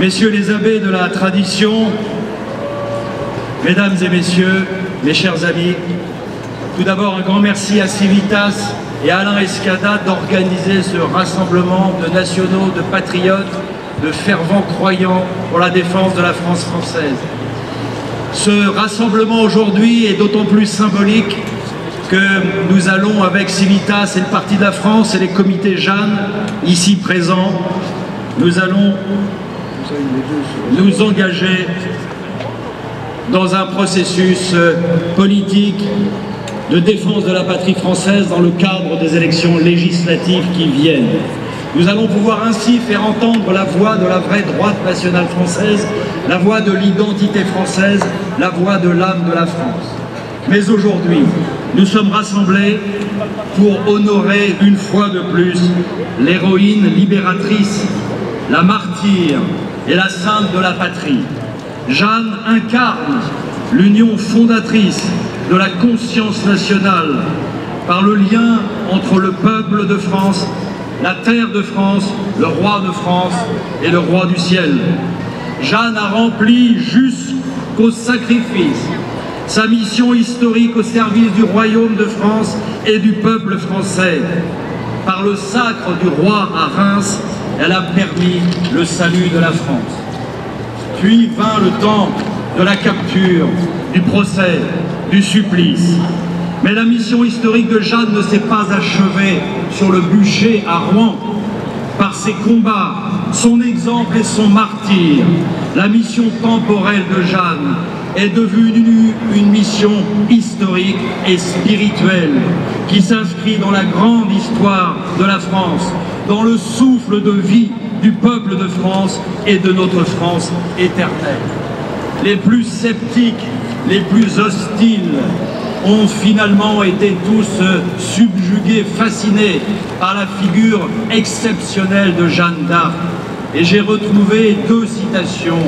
messieurs les abbés de la tradition, mesdames et messieurs, mes chers amis, tout d'abord un grand merci à Civitas et à Alain Escada d'organiser ce rassemblement de nationaux, de patriotes, de fervents croyants pour la défense de la France française. Ce rassemblement aujourd'hui est d'autant plus symbolique que nous allons avec Civitas et le Parti de la France et les comités Jeanne ici présents, nous allons nous engager dans un processus politique de défense de la patrie française dans le cadre des élections législatives qui viennent. Nous allons pouvoir ainsi faire entendre la voix de la vraie droite nationale française, la voix de l'identité française, la voix de l'âme de la France. Mais aujourd'hui, nous sommes rassemblés pour honorer une fois de plus l'héroïne libératrice, la martyre et la sainte de la patrie. Jeanne incarne l'union fondatrice de la conscience nationale par le lien entre le peuple de France, la terre de France, le roi de France et le roi du ciel. Jeanne a rempli jusqu'au sacrifice sa mission historique au service du royaume de France et du peuple français. Par le sacre du roi à Reims, elle a permis le salut de la France. Puis vint le temps de la capture, du procès, du supplice. Mais la mission historique de Jeanne ne s'est pas achevée sur le bûcher à Rouen. Par ses combats, son exemple et son martyre, la mission temporelle de Jeanne est devenue une mission historique et spirituelle qui s'inscrit dans la grande histoire de la France, dans le souffle de vie du peuple de France et de notre France éternelle. Les plus sceptiques, les plus hostiles ont finalement été tous subjugués, fascinés par la figure exceptionnelle de Jeanne d'Arc. Et j'ai retrouvé deux citations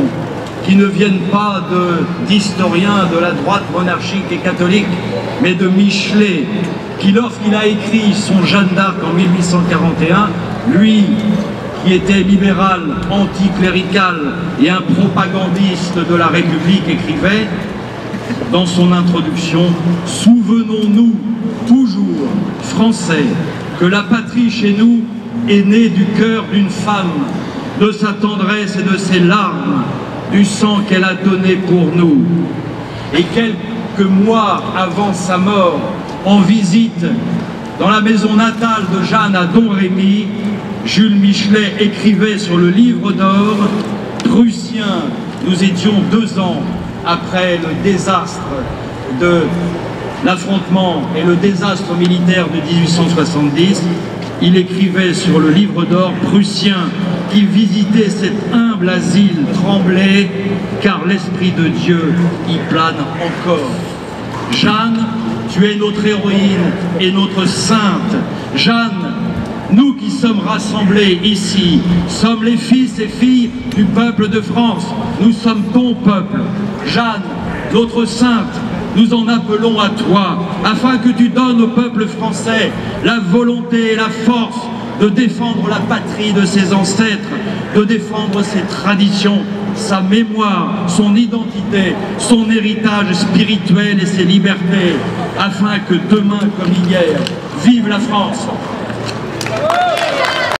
qui ne viennent pas d'historiens de la droite monarchique et catholique, mais de Michelet, qui lorsqu'il a écrit son Jeanne d'Arc en 1841, lui qui était libéral, anticlérical et un propagandiste de la République, écrivait dans son introduction « Souvenons-nous toujours, Français, que la patrie chez nous est née du cœur d'une femme, de sa tendresse et de ses larmes, du sang qu'elle a donné pour nous. » Et quelques mois avant sa mort, en visite dans la maison natale de Jeanne à Domrémy, Jules Michelet écrivait sur le livre d'or « Prussiens, nous étions 2 ans après le désastre de l'affrontement et le désastre militaire de 1870, il écrivait sur le livre d'or « Prussiens qui visitaient cet humble asile tremblaient, car l'Esprit de Dieu y plane encore. » Jeanne, tu es notre héroïne et notre sainte. Jeanne, nous qui sommes rassemblés ici, sommes les fils et filles du peuple de France. Nous sommes ton peuple. Jeanne, notre sainte, nous en appelons à toi, afin que tu donnes au peuple français la volonté et la force de défendre la patrie de ses ancêtres, de défendre ses traditions, sa mémoire, son identité, son héritage spirituel et ses libertés, afin que demain comme hier, vive la France!